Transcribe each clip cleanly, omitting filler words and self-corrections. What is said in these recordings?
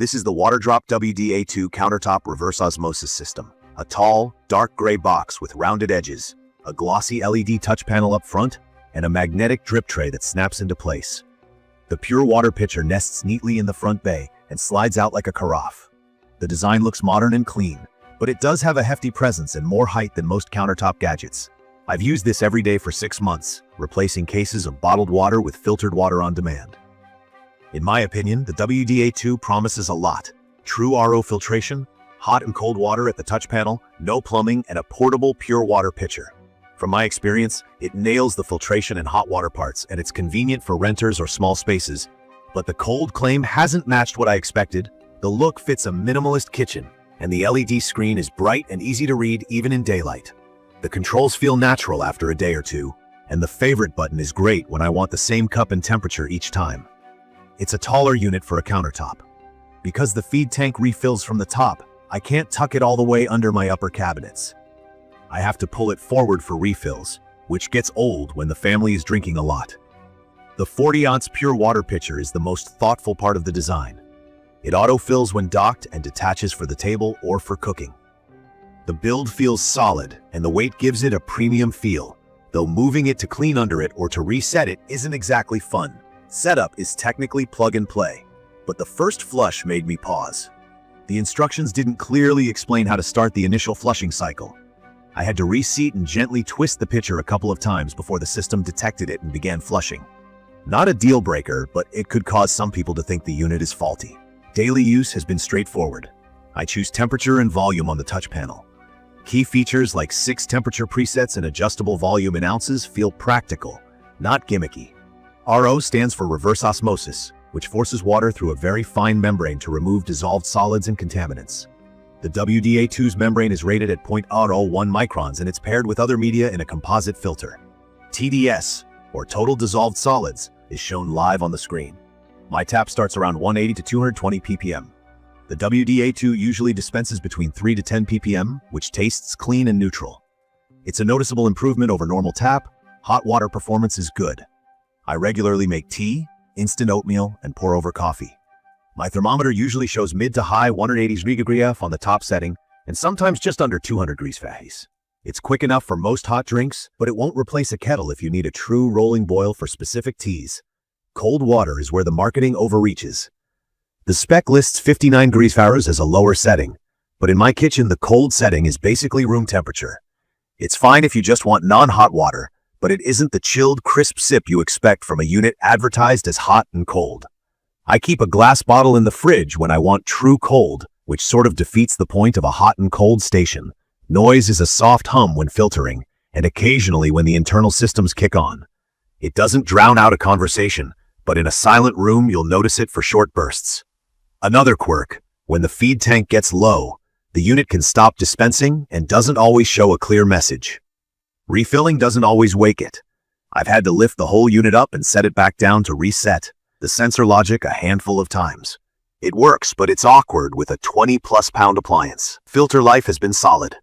This is the Waterdrop WD-A2 countertop reverse osmosis system. A tall, dark gray box with rounded edges, a glossy LED touch panel up front, and a magnetic drip tray that snaps into place. The pure water pitcher nests neatly in the front bay and slides out like a carafe. The design looks modern and clean, but it does have a hefty presence and more height than most countertop gadgets. I've used this every day for 6 months, replacing cases of bottled water with filtered water on demand. In my opinion, the WD-A2 promises a lot. True RO filtration, hot and cold water at the touch panel, no plumbing, and a portable pure water pitcher. From my experience, it nails the filtration and hot water parts, and it's convenient for renters or small spaces. But the cold claim hasn't matched what I expected. The look fits a minimalist kitchen, and the LED screen is bright and easy to read even in daylight. The controls feel natural after a day or two, and the favorite button is great when I want the same cup and temperature each time. It's a taller unit for a countertop. Because the feed tank refills from the top, I can't tuck it all the way under my upper cabinets. I have to pull it forward for refills, which gets old when the family is drinking a lot. The 40-ounce pure water pitcher is the most thoughtful part of the design. It auto-fills when docked and detaches for the table or for cooking. The build feels solid, and the weight gives it a premium feel, though moving it to clean under it or to reset it isn't exactly fun. Setup is technically plug and play, but the first flush made me pause. The instructions didn't clearly explain how to start the initial flushing cycle. I had to reseat and gently twist the pitcher a couple of times before the system detected it and began flushing. Not a deal breaker, but it could cause some people to think the unit is faulty. Daily use has been straightforward. I choose temperature and volume on the touch panel. Key features like 6 temperature presets and adjustable volume in ounces feel practical, not gimmicky. RO stands for reverse osmosis, which forces water through a very fine membrane to remove dissolved solids and contaminants. The WD-A2's membrane is rated at 0.001 microns and it's paired with other media in a composite filter. TDS, or total dissolved solids, is shown live on the screen. My tap starts around 180 to 220 ppm. The WD-A2 usually dispenses between 3 to 10 ppm, which tastes clean and neutral. It's a noticeable improvement over normal tap. Hot water performance is good. I regularly make tea, instant oatmeal, and pour over coffee. My thermometer usually shows mid to high 180 degrees on the top setting, and sometimes just under 200 degrees Fahrenheit. It's quick enough for most hot drinks, but it won't replace a kettle if you need a true rolling boil for specific teas. Cold water is where the marketing overreaches. The spec lists 59 degrees Fahrenheit as a lower setting, but in my kitchen the cold setting is basically room temperature. It's fine if you just want non-hot water, but it isn't the chilled, crisp sip you expect from a unit advertised as hot and cold. I keep a glass bottle in the fridge when I want true cold, which sort of defeats the point of a hot and cold station. Noise is a soft hum when filtering, and occasionally when the internal systems kick on. It doesn't drown out a conversation, but in a silent room you'll notice it for short bursts. Another quirk, when the feed tank gets low, the unit can stop dispensing and doesn't always show a clear message. Refilling doesn't always wake it. I've had to lift the whole unit up and set it back down to reset the sensor logic a handful of times. It works, but it's awkward with a 20+ pound appliance. Filter life has been solid.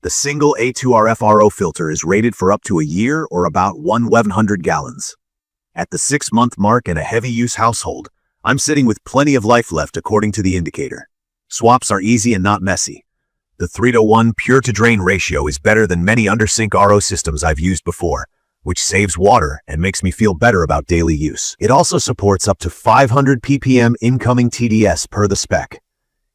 The single A2RF RO filter is rated for up to a year or about 100 gallons. At the 6-month mark in a heavy-use household, I'm sitting with plenty of life left according to the indicator. Swaps are easy and not messy. The 3:1 pure-to-drain ratio is better than many under-sink RO systems I've used before, which saves water and makes me feel better about daily use. It also supports up to 500 ppm incoming TDS per the spec.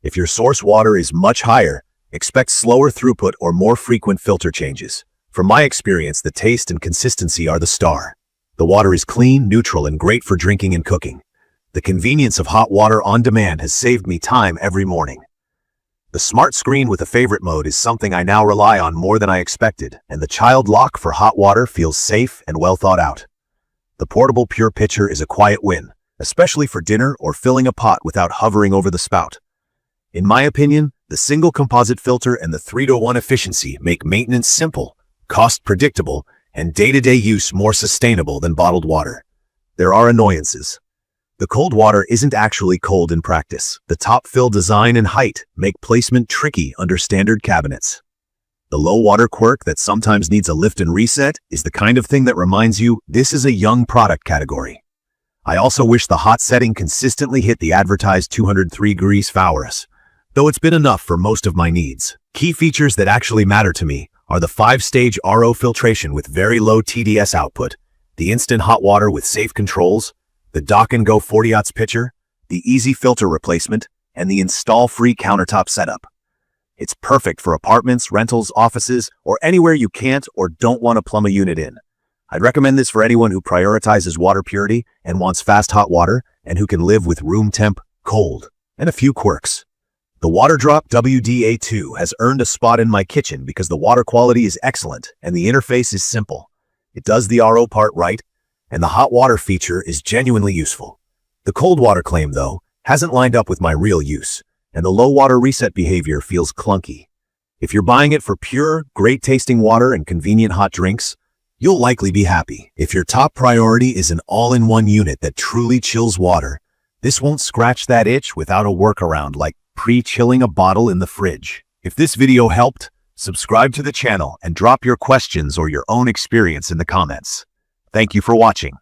If your source water is much higher, expect slower throughput or more frequent filter changes. From my experience, the taste and consistency are the star. The water is clean, neutral, and great for drinking and cooking. The convenience of hot water on demand has saved me time every morning. The smart screen with a favorite mode is something I now rely on more than I expected, and the child lock for hot water feels safe and well thought out. The portable pure pitcher is a quiet win, especially for dinner or filling a pot without hovering over the spout. In my opinion, the single composite filter and the 3:1 efficiency make maintenance simple, cost predictable, and day-to-day use more sustainable than bottled water. There are annoyances. The cold water isn't actually cold in practice. The top fill design and height make placement tricky under standard cabinets. The low water quirk that sometimes needs a lift and reset is the kind of thing that reminds you this is a young product category. I also wish the hot setting consistently hit the advertised 203 degrees Fahrenheit, though it's been enough for most of my needs. Key features that actually matter to me are the 5-stage RO filtration with very low TDS output, the instant hot water with safe controls, the dock-and-go 40-oz pitcher, the easy filter replacement, and the install-free countertop setup. It's perfect for apartments, rentals, offices, or anywhere you can't or don't want to plumb a unit in. I'd recommend this for anyone who prioritizes water purity and wants fast hot water and who can live with room temp, cold, and a few quirks. The Waterdrop WD-A2 has earned a spot in my kitchen because the water quality is excellent and the interface is simple. It does the RO part right, and the hot water feature is genuinely useful. The cold water claim, though, hasn't lined up with my real use, and the low water reset behavior feels clunky. If you're buying it for pure, great-tasting water and convenient hot drinks, you'll likely be happy. If your top priority is an all-in-one unit that truly chills water, this won't scratch that itch without a workaround like pre-chilling a bottle in the fridge. If this video helped, subscribe to the channel and drop your questions or your own experience in the comments. Thank you for watching.